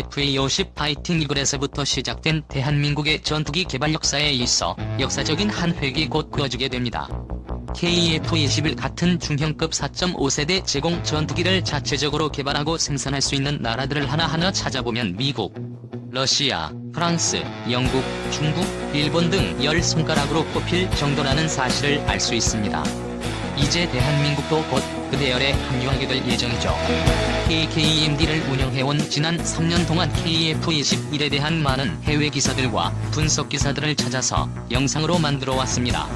FA-50 파이팅 이글에서부터 시작된 대한민국의 전투기 개발 역사에 있어 역사적인 한 획이 곧 그어지게 됩니다. KF-21 같은 중형급 4.5세대 제공 전투기를 자체적으로 개발하고 생산할 수 있는 나라들을 하나하나 찾아보면 미국, 러시아, 프랑스, 영국, 중국, 일본 등 10손가락으로 꼽힐 정도라는 사실을 알 수 있습니다. 이제 대한민국도 곧 그 대열에 합류하게 될 예정이죠. KKEMD를 운영해온 지난 3년 동안 KF-21에 대한 많은 해외 기사들과 분석 기사들을 찾아서 영상으로 만들어 왔습니다.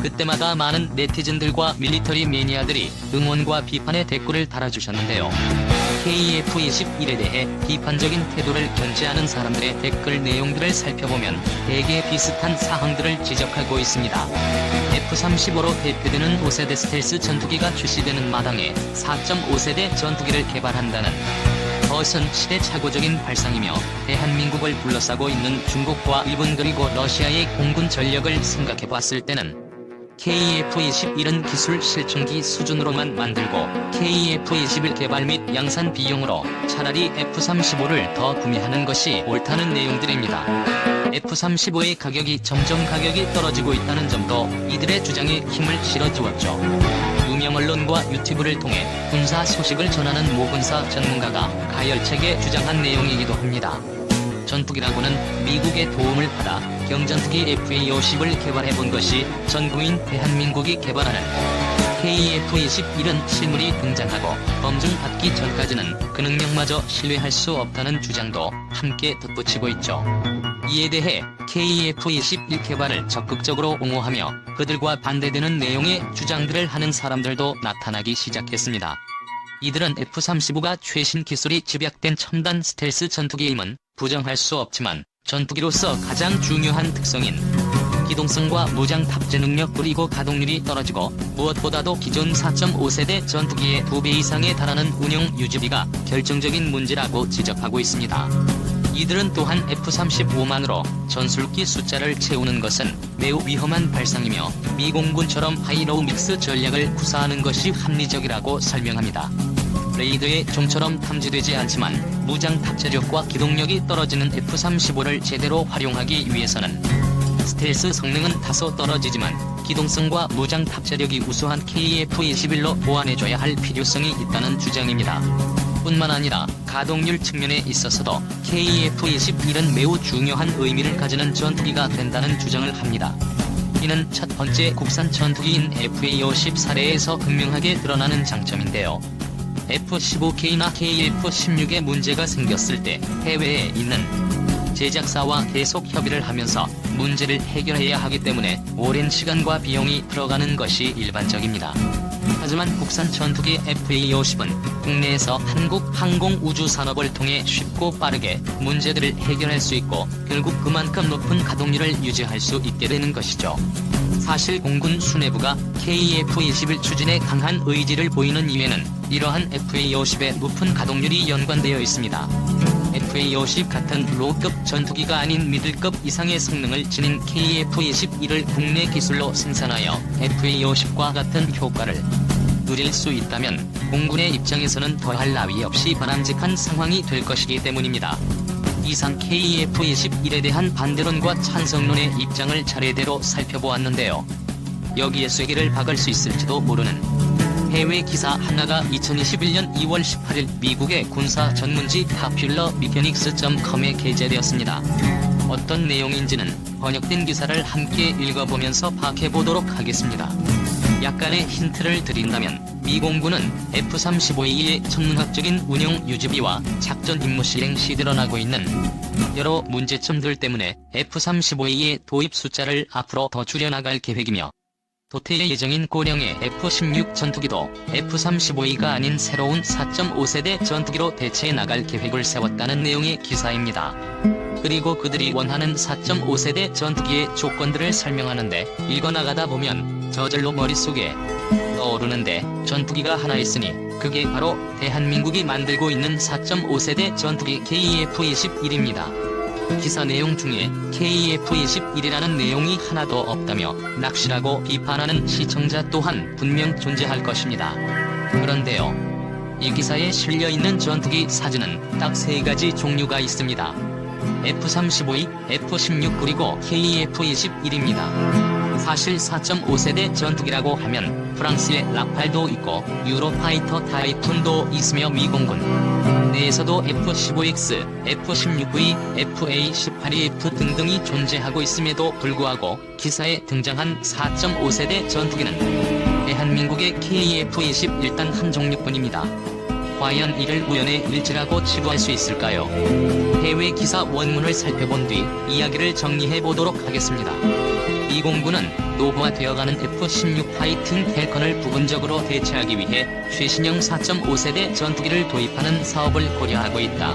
그때마다 많은 네티즌들과 밀리터리 매니아들이 응원과 비판의 댓글을 달아주셨는데요. KF-21에 대해 비판적인 태도를 견지하는 사람들의 댓글 내용들을 살펴보면 대개 비슷한 사항들을 지적하고 있습니다. F-35로 대표되는 5세대 스텔스 전투기가 출시되는 마당에 4.5세대 전투기를 개발한다는 것은 시대착오적인 발상이며 대한민국을 둘러싸고 있는 중국과 일본 그리고 러시아의 공군 전력을 생각해봤을 때는 KF-21은 기술 실증기 수준으로만 만들고 KF-21 개발 및 양산 비용으로 차라리 F-35를 더 구매하는 것이 옳다는 내용들입니다. F-35의 가격이 점점 떨어지고 있다는 점도 이들의 주장에 힘을 실어주었죠. 유명 언론과 유튜브를 통해 군사 소식을 전하는 모 군사 전문가가 가열차게 주장한 내용이기도 합니다. 전투기라고는 미국의 도움을 받아 경전투기 FA-50을 개발해본 것이 전부인 대한민국이 개발하는 KF-21은 실물이 등장하고 검증받기 전까지는 그 능력마저 신뢰할 수 없다는 주장도 함께 덧붙이고 있죠. 이에 대해 KF-21 개발을 적극적으로 옹호하며 그들과 반대되는 내용의 주장들을 하는 사람들도 나타나기 시작했습니다. 이들은 F-35가 최신 기술이 집약된 첨단 스텔스 전투기임은 부정할 수 없지만 전투기로서 가장 중요한 특성인 기동성과 무장 탑재 능력 그리고 가동률이 떨어지고 무엇보다도 기존 4.5세대 전투기의 2배 이상에 달하는 운용 유지비가 결정적인 문제라고 지적하고 있습니다. 이들은 또한 F-35만으로 전술기 숫자를 채우는 것은 매우 위험한 발상이며 미공군처럼 하이로우 믹스 전략을 구사하는 것이 합리적이라고 설명합니다. 레이더의 종처럼 탐지되지 않지만 무장 탑재력과 기동력이 떨어지는 F-35를 제대로 활용하기 위해서는 스텔스 성능은 다소 떨어지지만 기동성과 무장 탑재력이 우수한 KF-21로 보완해줘야 할 필요성이 있다는 주장입니다. 뿐만 아니라 가동률 측면에 있어서도 KF-21은 매우 중요한 의미를 가지는 전투기가 된다는 주장을 합니다. 이는 첫 번째 국산 전투기인 FA-50 사례에서 극명하게 드러나는 장점인데요. F-15K나 KF-16에 문제가 생겼을 때 해외에 있는 제작사와 계속 협의를 하면서 문제를 해결해야 하기 때문에 오랜 시간과 비용이 들어가는 것이 일반적입니다. 하지만 국산 전투기 FA-50은 국내에서 한국 항공우주산업을 통해 쉽고 빠르게 문제들을 해결할 수 있고 결국 그만큼 높은 가동률을 유지할 수 있게 되는 것이죠. 사실 공군 수뇌부가 KF-21 추진에 강한 의지를 보이는 이유에는 이러한 FA-50의 높은 가동률이 연관되어 있습니다. FA-50 같은 로급 전투기가 아닌 미들급 이상의 성능을 지닌 KF-21을 국내 기술로 생산하여 FA-50과 같은 효과를 누릴 수 있다면 공군의 입장에서는 더할 나위 없이 바람직한 상황이 될 것이기 때문입니다. 이상 KF-21에 대한 반대론과 찬성론의 입장을 차례대로 살펴보았는데요. 여기에 쐐기를 박을 수 있을지도 모르는 해외 기사 하나가 2021년 2월 18일 미국의 군사 전문지 popularmechanics.com에 게재되었습니다. 어떤 내용인지는 번역된 기사를 함께 읽어보면서 파악해보도록 하겠습니다. 약간의 힌트를 드린다면 미공군은 F-35A의 천문학적인 운용 유지비와 작전 임무 시행 시 드러나고 있는 여러 문제점들 때문에 F-35A의 도입 숫자를 앞으로 더 줄여나갈 계획이며 도태 예정인 고령의 F-16 전투기도 F-35A가 아닌 새로운 4.5세대 전투기로 대체해 나갈 계획을 세웠다는 내용의 기사입니다. 그리고 그들이 원하는 4.5세대 전투기의 조건들을 설명하는데 읽어나가다 보면 저절로 머릿속에 떠오르는데 전투기가 하나 있으니 그게 바로 대한민국이 만들고 있는 4.5세대 전투기 KF-21입니다. 기사 내용 중에 KF-21이라는 내용이 하나도 없다며 낙실하고 비판하는 시청자 또한 분명 존재할 것입니다. 그런데요. 이 기사에 실려있는 전투기 사진은 딱 3가지 종류가 있습니다. F-35E, F-16 그리고 KF-21입니다. 사실 4.5세대 전투기라고 하면 프랑스의 라팔도 있고 유로파이터 타이푼도 있으며 미공군 내에서도 F-15X, F-16V, FA-18EF 등등이 존재하고 있음에도 불구하고 기사에 등장한 4.5세대 전투기는 대한민국의 KF-21단 한 종류뿐입니다. 과연 이를 우연의 일치라고 치부할 수 있을까요? 해외 기사 원문을 살펴본 뒤 이야기를 정리해 보도록 하겠습니다. 미공군은 노후화되어가는 F-16 파이팅 펠컨을 부분적으로 대체하기 위해 최신형 4.5세대 전투기를 도입하는 사업을 고려하고 있다.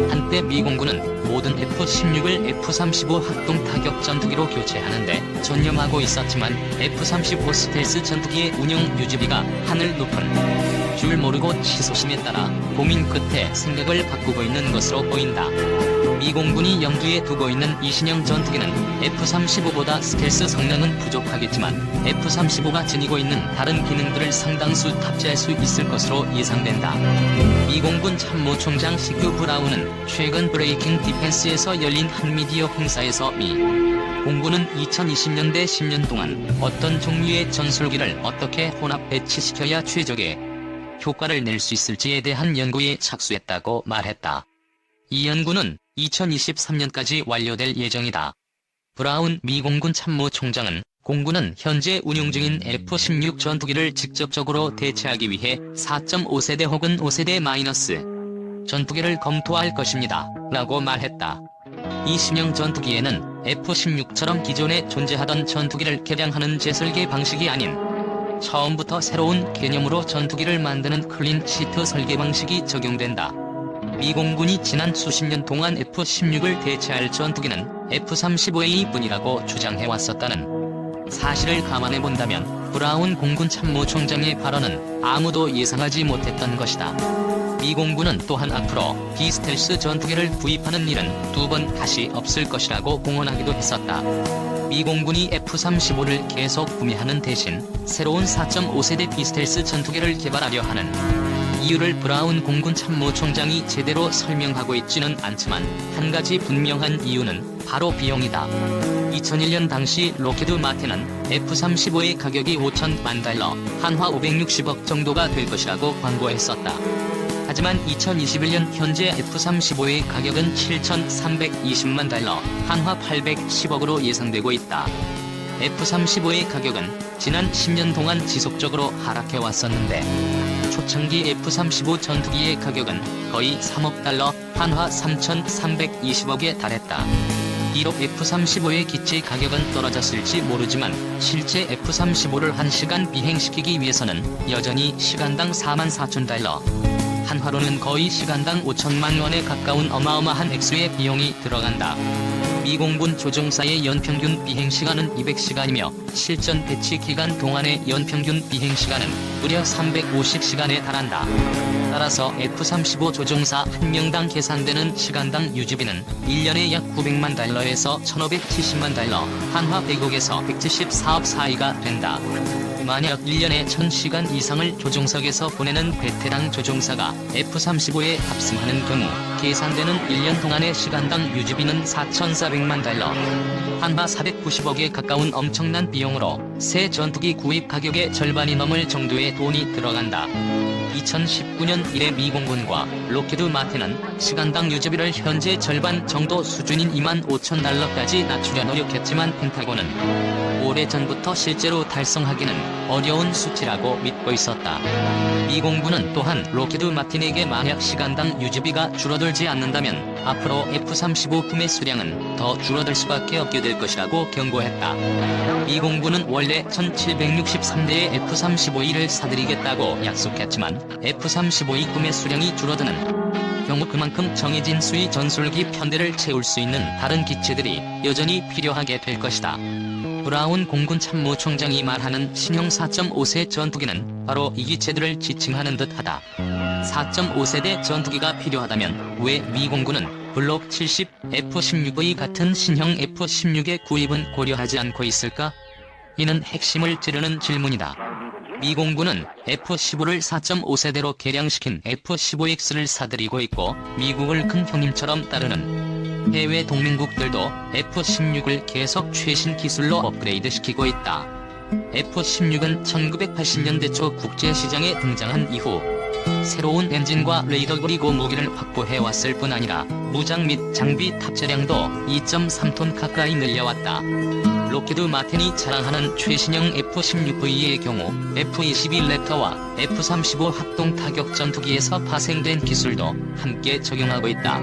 한때 미공군은 모든 F-16을 F-35 합동 타격 전투기로 교체하는데 전념하고 있었지만 F-35 스텔스 전투기의 운용 유지비가 하늘 높은 줄 모르고 치솟음에 따라 고민 끝에 생각을 바꾸고 있는 것으로 보인다. 미공군이 염두에 두고 있는 이 신형 전투기는 F-35보다 스텔스 성능은 부족하겠지만 F-35가 지니고 있는 다른 기능들을 상당수 탑재할 수 있을 것으로 예상된다. 미공군 참모총장 시규 브라운은 최근 브레이킹 디펜스에서 열린 한 미디어 행사에서 미 공군은 2020년대 10년 동안 어떤 종류의 전술기를 어떻게 혼합 배치시켜야 최적의 효과를 낼 수 있을지에 대한 연구에 착수했다고 말했다. 이 연구는 2023년까지 완료될 예정이다. 브라운 미 공군 참모총장은 공군은 현재 운용 중인 F-16 전투기를 직접적으로 대체하기 위해 4.5세대 혹은 5세대 마이너스 전투기를 검토할 것입니다. 라고 말했다. 이 신형 전투기에는 F-16처럼 기존에 존재하던 전투기를 개량하는 재설계 방식이 아닌 처음부터 새로운 개념으로 전투기를 만드는 클린 시트 설계 방식이 적용된다. 미공군이 지난 수십 년 동안 F-16을 대체할 전투기는 F-35A 뿐이라고 주장해왔었다는 사실을 감안해본다면 브라운 공군 참모총장의 발언은 아무도 예상하지 못했던 것이다. 미공군은 또한 앞으로 비스텔스 전투기를 구입하는 일은 2번 다시 없을 것이라고 공언하기도 했었다. 미공군이 F-35를 계속 구매하는 대신 새로운 4.5세대 비스텔스 전투기를 개발하려 하는 이유를 브라운 공군 참모총장이 제대로 설명하고 있지는 않지만 한 가지 분명한 이유는 바로 비용이다. 2001년 당시 록히드 마틴은 F-35의 가격이 5천만 달러, 한화 560억 정도가 될 것이라고 광고했었다. 하지만 2021년 현재 F-35의 가격은 7,320만 달러, 한화 810억으로 예상되고 있다. F-35의 가격은 지난 10년 동안 지속적으로 하락해 왔었는데 초창기 F-35 전투기의 가격은 거의 3억 달러, 한화 3,320억에 달했다. 비록 F-35의 기체 가격은 떨어졌을지 모르지만 실제 F-35를 1시간 비행시키기 위해서는 여전히 시간당 44,000달러, 한화로는 거의 시간당 5천만 원에 가까운 어마어마한 액수의 비용이 들어간다. 미공군 조종사의 연평균 비행시간은 200시간이며 실전 배치 기간 동안의 연평균 비행시간은 무려 350시간에 달한다. 따라서 F-35 조종사 1명당 계산되는 시간당 유지비는 1년에 약 900만 달러에서 1570만 달러, 한화 100억에서 174억 사이가 된다. 만약 1년에 1000시간 이상을 조종석에서 보내는 베테랑 조종사가 F-35에 탑승하는 경우 계산되는 1년 동안의 시간당 유지비는 4,400만 달러, 한화 490억에 가까운 엄청난 비용으로 새 전투기 구입 가격의 절반이 넘을 정도의 돈이 들어간다. 2019년 이래 미공군과 록히드 마틴은 시간당 유지비를 현재 절반 정도 수준인 25,000달러까지 낮추려 노력했지만 펜타곤은 오래전부터 실제로 달성하기는 어려운 수치라고 믿고 있었다. 미공군은 또한 록히드 마틴에게 만약 시간당 유지비가 줄어들지 않는다면 앞으로 F-35 구매 수량은 더 줄어들 수밖에 없게 될 것이라고 경고했다. 미공군은 원래 1763대의 F-35E를 사들이겠다고 약속했지만 F-35E 구매 수량이 줄어드는 경우 그만큼 정해진 수의 전술기 편대를 채울 수 있는 다른 기체들이 여전히 필요하게 될 것이다. 브라운 공군 참모총장이 말하는 신형 4.5세 전투기는 바로 이 기체들을 지칭하는 듯하다. 4.5세대 전투기가 필요하다면 왜 미공군은 블록 70, F-16V 같은 신형 F-16의 구입은 고려하지 않고 있을까? 이는 핵심을 찌르는 질문이다. 미 공군은 F-15를 4.5세대로 개량시킨 F-15X를 사들이고 있고 미국을 큰 형님처럼 따르는 해외 동맹국들도 F-16을 계속 최신 기술로 업그레이드시키고 있다. F-16은 1980년대 초 국제시장에 등장한 이후 새로운 엔진과 레이더 그리고 무기를 확보해왔을 뿐 아니라 무장 및 장비 탑재량도 2.3톤 가까이 늘려왔다. 록히드 마틴이 자랑하는 최신형 F-16V의 경우 F-22 랩터와 F-35 합동 타격 전투기에서 파생된 기술도 함께 적용하고 있다.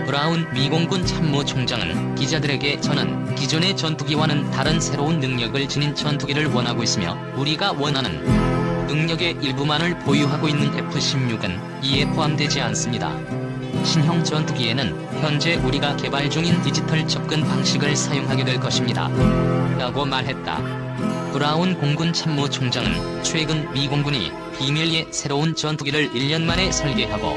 브라운 미 공군 참모총장은 기자들에게 저는 기존의 전투기와는 다른 새로운 능력을 지닌 전투기를 원하고 있으며 우리가 원하는 능력의 일부만을 보유하고 있는 F-16은 이에 포함되지 않습니다. 신형 전투기에는 현재 우리가 개발 중인 디지털 접근 방식을 사용하게 될 것입니다. 라고 말했다. 브라운 공군 참모총장은 최근 미 공군이 비밀리에 새로운 전투기를 1년 만에 설계하고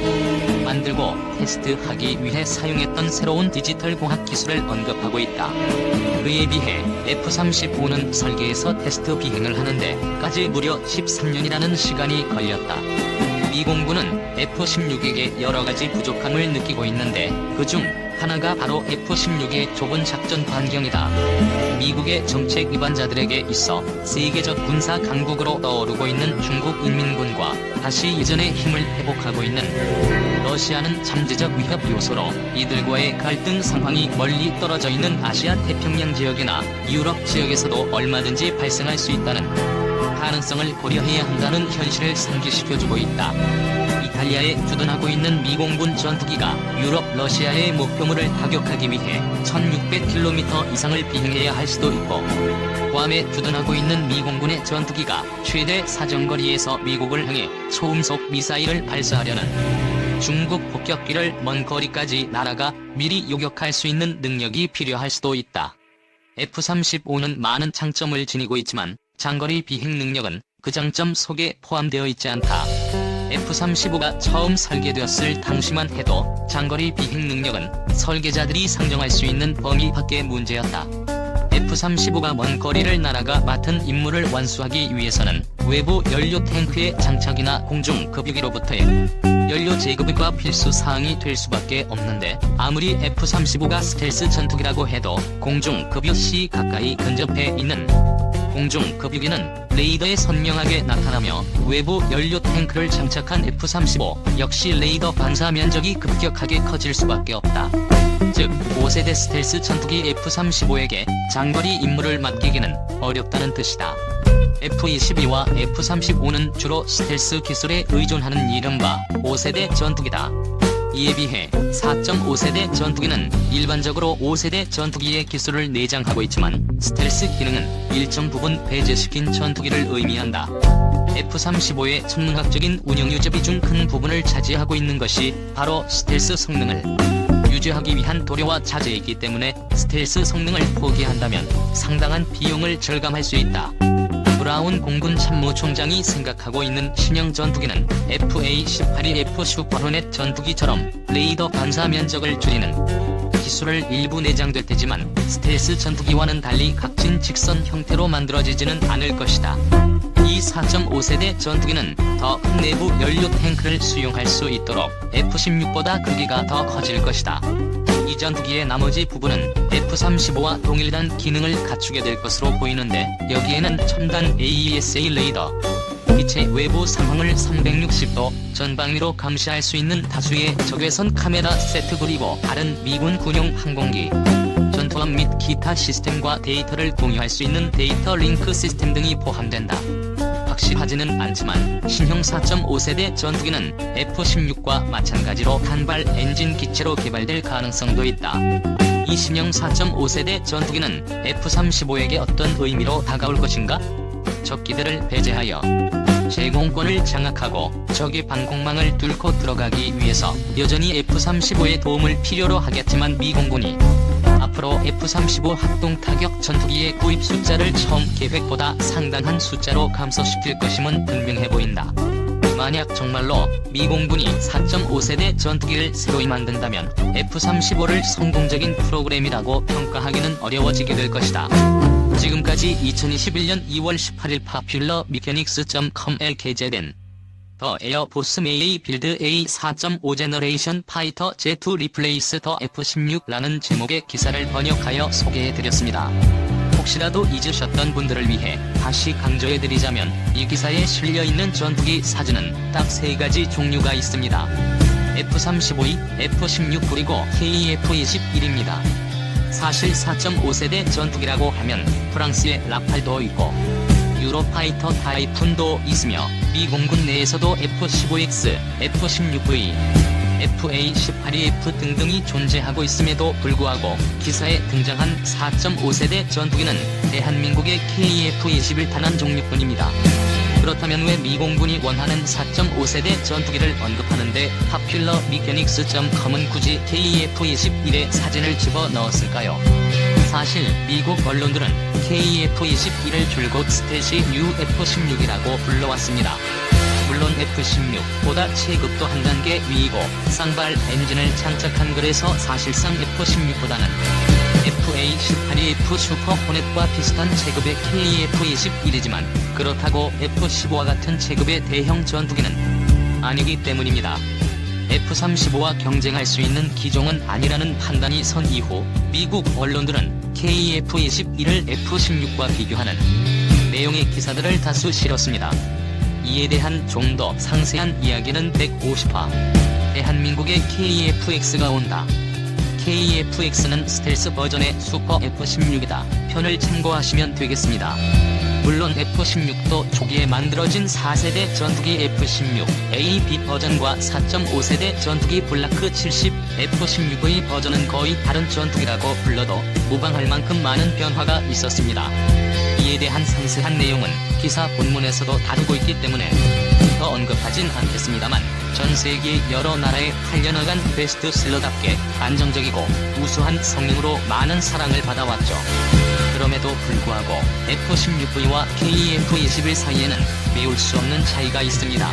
만들고 테스트하기 위해 사용했던 새로운 디지털 공학 기술을 언급하고 있다. 그에 비해 F-35는 설계에서 테스트 비행을 하는데까지 무려 13년이라는 시간이 걸렸다. 미 공군은 F-16에게 여러가지 부족함을 느끼고 있는데 그중 하나가 바로 F-16의 좁은 작전 반경이다. 미국의 정책 위반자들에게 있어 세계적 군사 강국으로 떠오르고 있는 중국 인민군과 다시 예전의 힘을 회복하고 있는 러시아는 잠재적 위협 요소로 이들과의 갈등 상황이 멀리 떨어져 있는 아시아 태평양 지역이나 유럽 지역에서도 얼마든지 발생할 수 있다는 가능성을 고려해야 한다는 현실을 상기시켜주고 있다. 이탈리아에 주둔하고 있는 미 공군 전투기가 유럽 러시아의 목표물을 타격하기 위해 1600km 이상을 비행해야 할 수도 있고 괌에 주둔하고 있는 미 공군의 전투기가 최대 사정거리에서 미국을 향해 초음속 미사일을 발사하려는 중국 폭격기를 먼 거리까지 날아가 미리 요격할 수 있는 능력이 필요할 수도 있다. F-35는 많은 장점을 지니고 있지만 장거리 비행 능력은 그 장점 속에 포함되어 있지 않다. F-35가 처음 설계되었을 당시만 해도 장거리 비행 능력은 설계자들이 상정할 수 있는 범위 밖의 문제였다. F-35가 먼 거리를 날아가 맡은 임무를 완수하기 위해서는 외부 연료 탱크의 장착이나 공중 급유기로부터의 연료 제급이 필수 사항이 될 수밖에 없는데 아무리 F-35가 스텔스 전투기라고 해도 공중 급유 시 가까이 근접해 있는 공중 급유기는 레이더에 선명하게 나타나며 외부 연료 탱크를 장착한 F-35 역시 레이더 반사 면적이 급격하게 커질 수밖에 없다. 즉 5세대 스텔스 전투기 F-35에게 장거리 임무를 맡기기는 어렵다는 뜻이다. F-22와 F-35는 주로 스텔스 기술에 의존하는 이른바 5세대 전투기다. 이에 비해 4.5세대 전투기는 일반적으로 5세대 전투기의 기술을 내장하고 있지만 스텔스 기능은 일정 부분 배제시킨 전투기를 의미한다. F-35의 천문학적인 운영 유지비 중 큰 부분을 차지하고 있는 것이 바로 스텔스 성능을 유지하기 위한 도료와 자재이기 때문에 스텔스 성능을 포기한다면 상당한 비용을 절감할 수 있다. 브라운 공군 참모총장이 생각하고 있는 신형 전투기는 FA-18이 F 슈퍼호넷 전투기처럼 레이더 반사 면적을 줄이는 기술을 일부 내장될 테지만 스텔스 전투기와는 달리 각진 직선 형태로 만들어지지는 않을 것이다. 이 4.5세대 전투기는 더 큰 내부 연료 탱크를 수용할 수 있도록 F-16보다 크기가 더 커질 것이다. 이 전투기의 나머지 부분은 F-35와 동일한 기능을 갖추게 될 것으로 보이는데 여기에는 첨단 AESA 레이더, 빛의 외부 상황을 360도 전방위로 감시할 수 있는 다수의 적외선 카메라 세트 그리고 다른 미군 군용 항공기, 전투함 및 기타 시스템과 데이터를 공유할 수 있는 데이터 링크 시스템 등이 포함된다. 확실하지는 않지만 신형 4.5세대 전투기는 F-16과 마찬가지로 단발 엔진 기체로 개발될 가능성도 있다. 이 신형 4.5세대 전투기는 F-35에게 어떤 의미로 다가올 것인가? 적기들을 배제하여 제공권을 장악하고 적의 방공망을 뚫고 들어가기 위해서 여전히 F-35의 도움을 필요로 하겠지만 미 공군이 앞으로 F-35 합동 타격 전투기의 구입 숫자를 처음 계획보다 상당한 숫자로 감소시킬 것임은 분명해 보인다. 만약 정말로 미 공군이 4.5세대 전투기를 새로이 만든다면 F-35를 성공적인 프로그램이라고 평가하기는 어려워지게 될 것이다. 지금까지 2021년 2월 18일 파퓰러 미케닉스.com에 게재된 더 에어포스 메이 빌드 A4.5 제너레이션 파이터 Z2 리플레이스 더 F-16라는 제목의 기사를 번역하여 소개해드렸습니다. 혹시라도 잊으셨던 분들을 위해 다시 강조해드리자면 이 기사에 실려있는 전투기 사진은 딱 3가지 종류가 있습니다. F-35E, F-16 그리고 KF-21입니다. 사실 4.5세대 전투기라고 하면 프랑스의 라팔도 있고 유로파이터 타이푼도 있으며 미 공군 내에서도 F-15X, F-16V, FA-18EF 등등이 존재하고 있음에도 불구하고 기사에 등장한 4.5세대 전투기는 대한민국의 KF-21 단 한 종류뿐입니다. 그렇다면 왜 미 공군이 원하는 4.5세대 전투기를 언급하는데 파퓰러 미케닉스.com은 굳이 KF-21의 사진을 집어넣었을까요? 사실 미국 언론들은 KF-21을 줄곧 스텔시 뉴 F-16이라고 불러왔습니다. 물론 F-16보다 체급도 한 단계 위이고 쌍발 엔진을 장착한 그래서 사실상 F-16보다는 FA-18EF 슈퍼 호넷과 비슷한 체급의 KF-21이지만 그렇다고 F-15와 같은 체급의 대형 전투기는 아니기 때문입니다. F-35와 경쟁할 수 있는 기종은 아니라는 판단이 선 이후 미국 언론들은 KF-21을 F-16과 비교하는 내용의 기사들을 다수 실었습니다. 이에 대한 좀 더 상세한 이야기는 150화 대한민국의 KF-X가 온다. KF-X는 스텔스 버전의 슈퍼 F-16이다 편을 참고하시면 되겠습니다. 물론 F-16도 초기에 만들어진 4세대 전투기 F-16A B 버전과 4.5세대 전투기 블라크 70 F-16의 버전은 거의 다른 전투기라고 불러도 무방할 만큼 많은 변화가 있었습니다. 이에 대한 상세한 내용은 기사 본문에서도 다루고 있기 때문에 더 언급하진 않겠습니다만 전 세계 여러 나라에 팔려나간 베스트셀러답게 안정적이고 우수한 성능으로 많은 사랑을 받아왔죠. 그럼에도 불구하고 F-16V와 KF-21 사이에는 메울 수 없는 차이가 있습니다.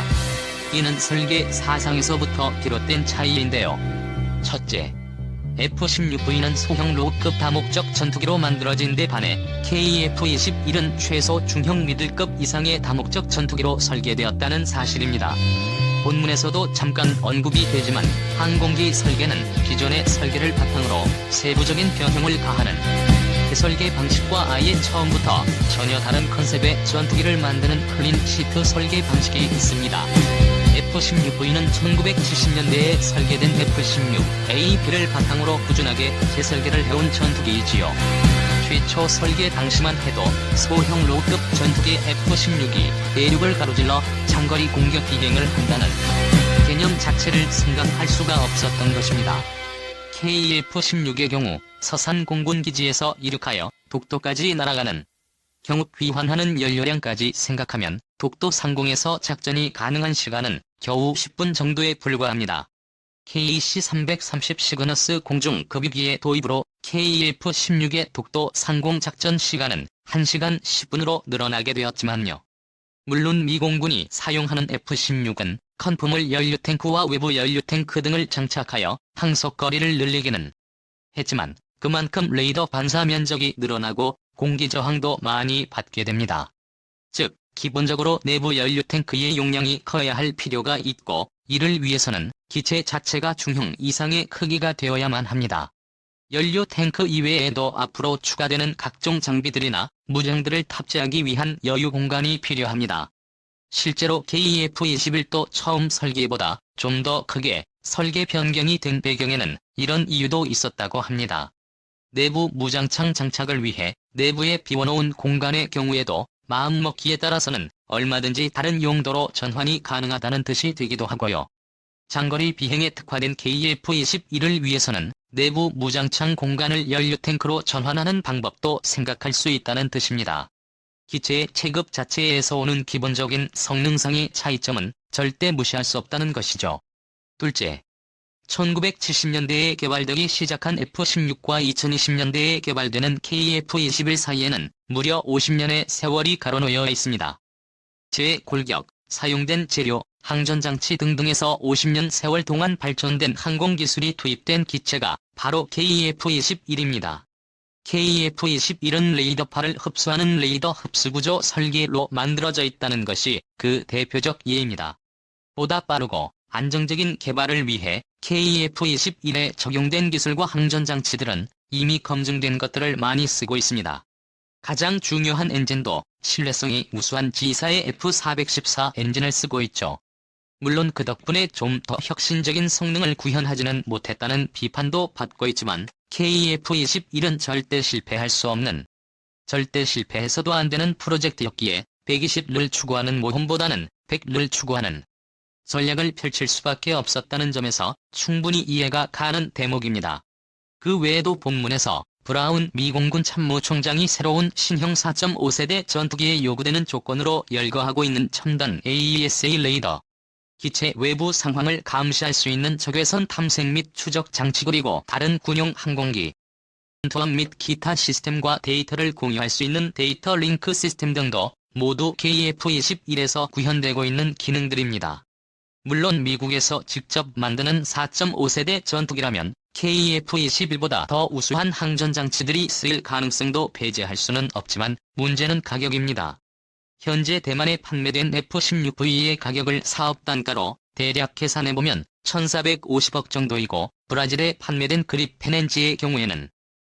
이는 설계 사상에서부터 비롯된 차이인데요. 첫째, F-16V는 소형 로우급 다목적 전투기로 만들어진 데 반해 KF-21은 최소 중형 미들급 이상의 다목적 전투기로 설계되었다는 사실입니다. 본문에서도 잠깐 언급이 되지만 항공기 설계는 기존의 설계를 바탕으로 세부적인 변형을 가하는 설계 방식과 아예 처음부터 전혀 다른 컨셉의 전투기를 만드는 클린 시트 설계 방식이 있습니다. F-16V는 1970년대에 설계된 F-16AB를 바탕으로 꾸준하게 재설계를 해온 전투기이지요. 최초 설계 당시만 해도 소형 로우급 전투기 F-16이 대륙을 가로질러 장거리 공격 비행을 한다는 개념 자체를 생각할 수가 없었던 것입니다. KF-16의 경우 서산 공군기지에서 이륙하여 독도까지 날아가는 경우 귀환하는 연료량까지 생각하면 독도 상공에서 작전이 가능한 시간은 겨우 10분 정도에 불과합니다. KC-330 시그너스 공중급유기의 도입으로 KF-16의 독도 상공 작전 시간은 1시간 10분으로 늘어나게 되었지만요. 물론 미 공군이 사용하는 F-16은 컨포물 연료탱크와 외부 연료탱크 등을 장착하여 항속거리를 늘리기는 했지만 그만큼 레이더 반사 면적이 늘어나고 공기 저항도 많이 받게 됩니다. 즉, 기본적으로 내부 연료탱크의 용량이 커야 할 필요가 있고 이를 위해서는 기체 자체가 중형 이상의 크기가 되어야만 합니다. 연료탱크 이외에도 앞으로 추가되는 각종 장비들이나 무장들을 탑재하기 위한 여유 공간이 필요합니다. 실제로 KF-21도 처음 설계보다 좀 더 크게 설계 변경이 된 배경에는 이런 이유도 있었다고 합니다. 내부 무장창 장착을 위해 내부에 비워놓은 공간의 경우에도 마음먹기에 따라서는 얼마든지 다른 용도로 전환이 가능하다는 뜻이 되기도 하고요. 장거리 비행에 특화된 KF-21을 위해서는 내부 무장창 공간을 연료탱크로 전환하는 방법도 생각할 수 있다는 뜻입니다. 기체의 체급 자체에서 오는 기본적인 성능상의 차이점은 절대 무시할 수 없다는 것이죠. 둘째, 1970년대에 개발되기 시작한 F-16과 2020년대에 개발되는 KF-21 사이에는 무려 50년의 세월이 가로놓여 있습니다. 제-골격, 사용된 재료, 항전장치 등등에서 50년 세월 동안 발전된 항공기술이 투입된 기체가 바로 KF-21입니다. KF-21은 레이더파를 흡수하는 레이더 흡수구조 설계로 만들어져 있다는 것이 그 대표적 예입니다. 보다 빠르고 안정적인 개발을 위해 KF-21에 적용된 기술과 항전장치들은 이미 검증된 것들을 많이 쓰고 있습니다. 가장 중요한 엔진도 신뢰성이 우수한 G사의 F414 엔진을 쓰고 있죠. 물론 그 덕분에 좀 더 혁신적인 성능을 구현하지는 못했다는 비판도 받고 있지만 KF-21은 절대 실패할 수 없는, 절대 실패해서도 안 되는 프로젝트였기에 120를 추구하는 모험보다는 100를 추구하는 전략을 펼칠 수밖에 없었다는 점에서 충분히 이해가 가는 대목입니다. 그 외에도 본문에서 브라운 미 공군 참모총장이 새로운 신형 4.5세대 전투기에 요구되는 조건으로 열거하고 있는 첨단 AESA 레이더, 기체 외부 상황을 감시할 수 있는 적외선 탐색 및 추적 장치 그리고 다른 군용 항공기, 통합 및 기타 시스템과 데이터를 공유할 수 있는 데이터 링크 시스템 등도 모두 KF-21에서 구현되고 있는 기능들입니다. 물론 미국에서 직접 만드는 4.5세대 전투기라면 KF-21보다 더 우수한 항전장치들이 쓰일 가능성도 배제할 수는 없지만 문제는 가격입니다. 현재 대만에 판매된 F-16V의 가격을 사업 단가로 대략 계산해보면 1,450억 정도이고 브라질에 판매된 그리펜 NG의 경우에는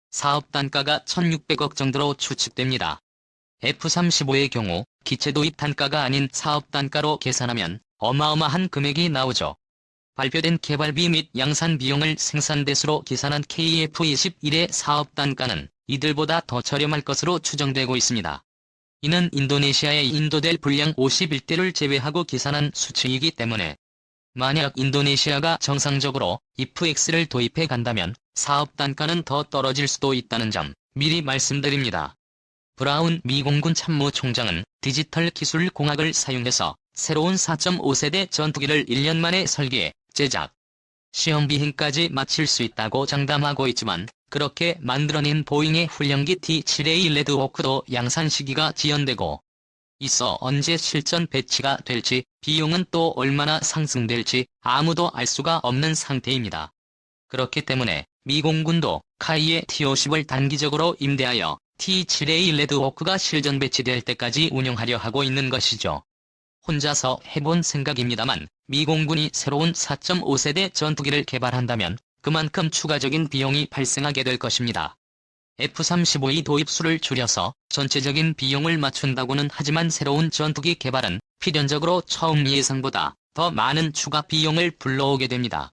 사업 단가가 1,600억 정도로 추측됩니다. F-35의 경우 기체 도입 단가가 아닌 사업 단가로 계산하면 어마어마한 금액이 나오죠. 발표된 개발비 및 양산 비용을 생산대수로 계산한 KF-21의 사업 단가는 이들보다 더 저렴할 것으로 추정되고 있습니다. 이는 인도네시아에 인도될 분량 51대를 제외하고 계산한 수치이기 때문에 만약 인도네시아가 정상적으로 IF-X를 도입해 간다면 사업 단가는 더 떨어질 수도 있다는 점 미리 말씀드립니다. 브라운 미 공군 참모총장은 디지털 기술 공학을 사용해서 새로운 4.5세대 전투기를 1년 만에 설계, 제작, 시험 비행까지 마칠 수 있다고 장담하고 있지만 그렇게 만들어낸 보잉의 훈련기 T-7A 레드호크도 양산 시기가 지연되고 있어 언제 실전 배치가 될지 비용은 또 얼마나 상승될지 아무도 알 수가 없는 상태입니다. 그렇기 때문에 미 공군도 카이의 T-50을 단기적으로 임대하여 T-7A 레드호크가 실전 배치될 때까지 운영하려 하고 있는 것이죠. 혼자서 해본 생각입니다만 미 공군이 새로운 4.5세대 전투기를 개발한다면 그만큼 추가적인 비용이 발생하게 될 것입니다. F-35의 도입수를 줄여서 전체적인 비용을 맞춘다고는 하지만 새로운 전투기 개발은 필연적으로 처음 예상보다 더 많은 추가 비용을 불러오게 됩니다.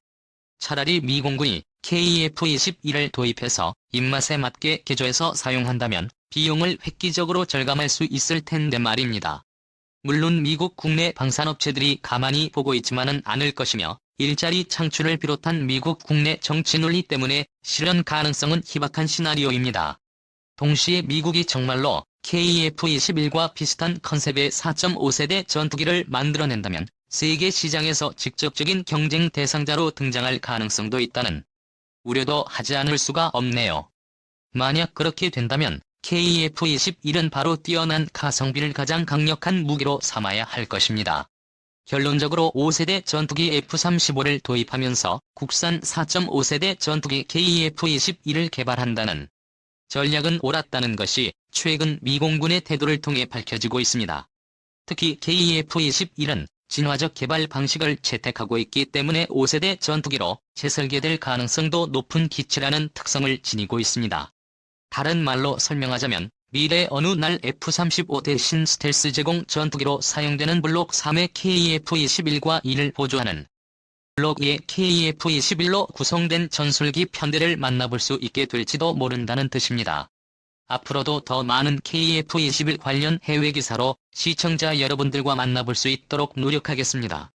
차라리 미 공군이 KF-21을 도입해서 입맛에 맞게 개조해서 사용한다면 비용을 획기적으로 절감할 수 있을 텐데 말입니다. 물론 미국 국내 방산업체들이 가만히 보고 있지만은 않을 것이며 일자리 창출을 비롯한 미국 국내 정치 논리 때문에 실현 가능성은 희박한 시나리오입니다. 동시에 미국이 정말로 KF-21과 비슷한 컨셉의 4.5세대 전투기를 만들어낸다면 세계 시장에서 직접적인 경쟁 대상자로 등장할 가능성도 있다는 우려도 하지 않을 수가 없네요. 만약 그렇게 된다면 KF-21은 바로 뛰어난 가성비를 가장 강력한 무기로 삼아야 할 것입니다. 결론적으로 5세대 전투기 F-35를 도입하면서 국산 4.5세대 전투기 KF-21을 개발한다는 전략은 옳았다는 것이 최근 미 공군의 태도를 통해 밝혀지고 있습니다. 특히 KF-21은 진화적 개발 방식을 채택하고 있기 때문에 5세대 전투기로 재설계될 가능성도 높은 기체라는 특성을 지니고 있습니다. 다른 말로 설명하자면 미래 어느 날 F-35 대신 스텔스 제공 전투기로 사용되는 블록 3의 KF-21과 이를 보조하는 블록 2의 KF-21로 구성된 전술기 편대를 만나볼 수 있게 될지도 모른다는 뜻입니다. 앞으로도 더 많은 KF-21 관련 해외 기사로 시청자 여러분들과 만나볼 수 있도록 노력하겠습니다.